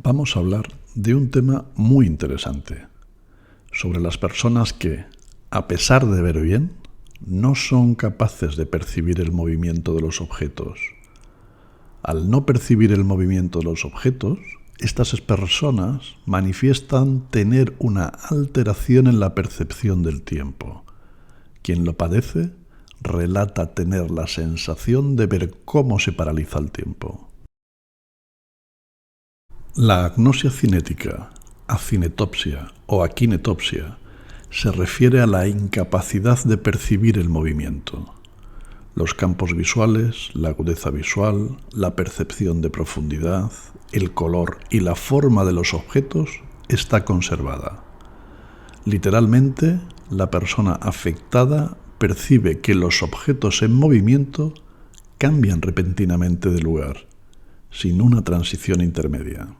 Vamos a hablar de un tema muy interesante, sobre las personas que, a pesar de ver bien, no son capaces de percibir el movimiento de los objetos. Al no percibir el movimiento de los objetos, estas personas manifiestan tener una alteración en la percepción del tiempo. Quien lo padece relata tener la sensación de ver cómo se paraliza el tiempo. La agnosia cinética, acinetopsia o akinetopsia se refiere a la incapacidad de percibir el movimiento. Los campos visuales, la agudeza visual, la percepción de profundidad, el color y la forma de los objetos está conservada. Literalmente, la persona afectada percibe que los objetos en movimiento cambian repentinamente de lugar, sin una transición intermedia.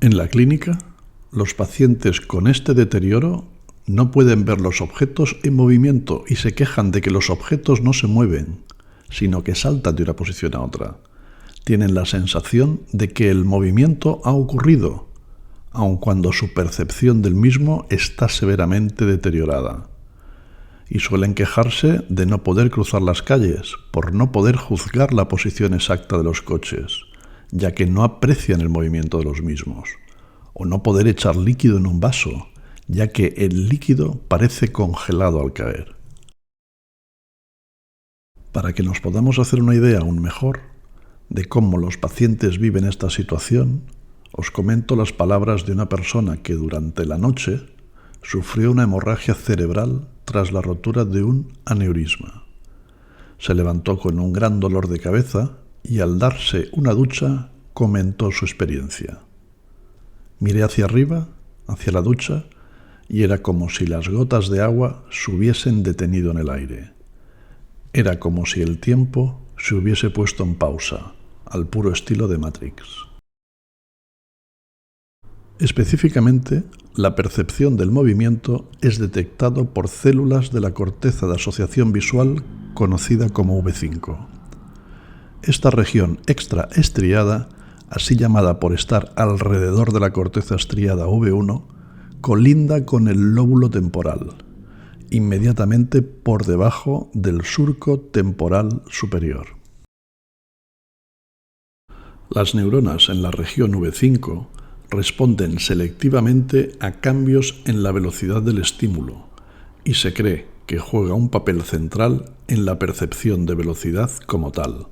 En la clínica, los pacientes con este deterioro no pueden ver los objetos en movimiento y se quejan de que los objetos no se mueven, sino que saltan de una posición a otra. Tienen la sensación de que el movimiento ha ocurrido, aun cuando su percepción del mismo está severamente deteriorada. Y suelen quejarse de no poder cruzar las calles, por no poder juzgar la posición exacta de los coches, ya que no aprecian el movimiento de los mismos, o no poder echar líquido en un vaso, ya que el líquido parece congelado al caer. Para que nos podamos hacer una idea aún mejor de cómo los pacientes viven esta situación, os comento las palabras de una persona que durante la noche sufrió una hemorragia cerebral tras la rotura de un aneurisma. Se levantó con un gran dolor de cabeza y al darse una ducha comentó su experiencia. Miré hacia arriba, hacia la ducha, y era como si las gotas de agua se hubiesen detenido en el aire. Era como si el tiempo se hubiese puesto en pausa, al puro estilo de Matrix. Específicamente, la percepción del movimiento es detectado por células de la corteza de asociación visual conocida como V5. Esta región extraestriada, así llamada por estar alrededor de la corteza estriada V1, colinda con el lóbulo temporal, inmediatamente por debajo del surco temporal superior. Las neuronas en la región V5 responden selectivamente a cambios en la velocidad del estímulo y se cree que juega un papel central en la percepción de velocidad como tal.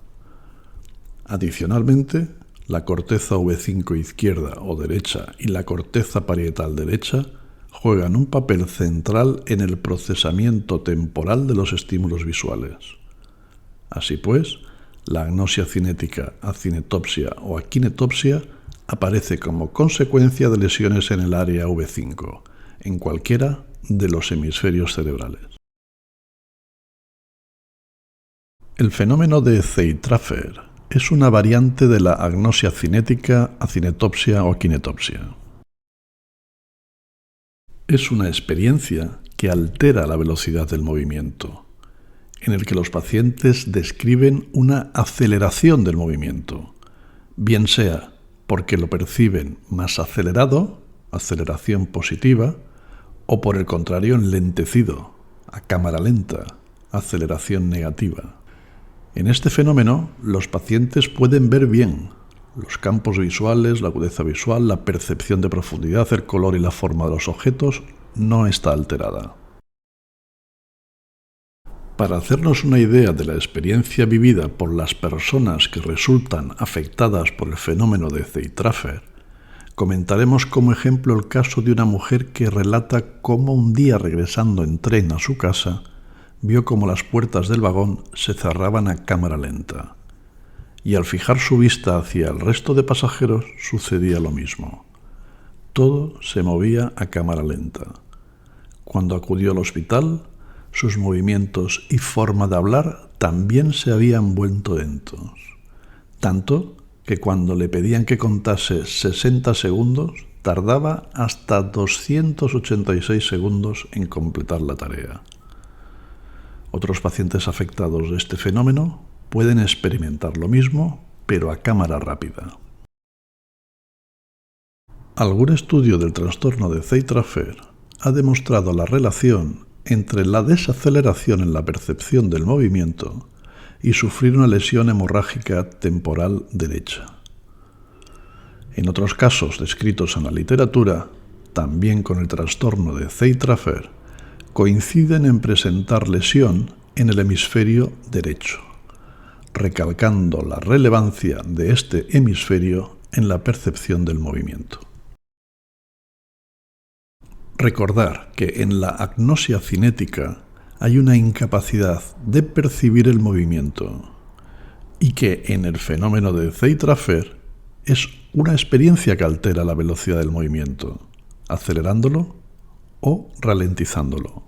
Adicionalmente, la corteza V5 izquierda o derecha y la corteza parietal derecha juegan un papel central en el procesamiento temporal de los estímulos visuales. Así pues, la agnosia cinética, acinetopsia o akinetopsia aparece como consecuencia de lesiones en el área V5, en cualquiera de los hemisferios cerebrales. El fenómeno de Zeitrafer es una variante de la agnosia cinética, acinetopsia o akinetopsia. Es una experiencia que altera la velocidad del movimiento, en el que los pacientes describen una aceleración del movimiento, bien sea porque lo perciben más acelerado, aceleración positiva, o por el contrario enlentecido, a cámara lenta, aceleración negativa. En este fenómeno, los pacientes pueden ver bien los campos visuales, la agudeza visual, la percepción de profundidad, el color y la forma de los objetos no está alterada. Para hacernos una idea de la experiencia vivida por las personas que resultan afectadas por el fenómeno de Zeitrafer, comentaremos como ejemplo el caso de una mujer que relata cómo un día regresando en tren a su casa, vio cómo las puertas del vagón se cerraban a cámara lenta, y al fijar su vista hacia el resto de pasajeros sucedía lo mismo. Todo se movía a cámara lenta. Cuando acudió al hospital, sus movimientos y forma de hablar también se habían vuelto lentos, tanto que cuando le pedían que contase 60 segundos, tardaba hasta 286 segundos en completar la tarea. Otros pacientes afectados de este fenómeno pueden experimentar lo mismo, pero a cámara rápida. Algún estudio del trastorno de Zeitrafer ha demostrado la relación entre la desaceleración en la percepción del movimiento y sufrir una lesión hemorrágica temporal derecha. En otros casos descritos en la literatura, también con el trastorno de Zeitrafer, coinciden en presentar lesión en el hemisferio derecho, recalcando la relevancia de este hemisferio en la percepción del movimiento. Recordar que en la agnosia cinética hay una incapacidad de percibir el movimiento y que en el fenómeno de Zeitrafer es una experiencia que altera la velocidad del movimiento, acelerándolo o ralentizándolo.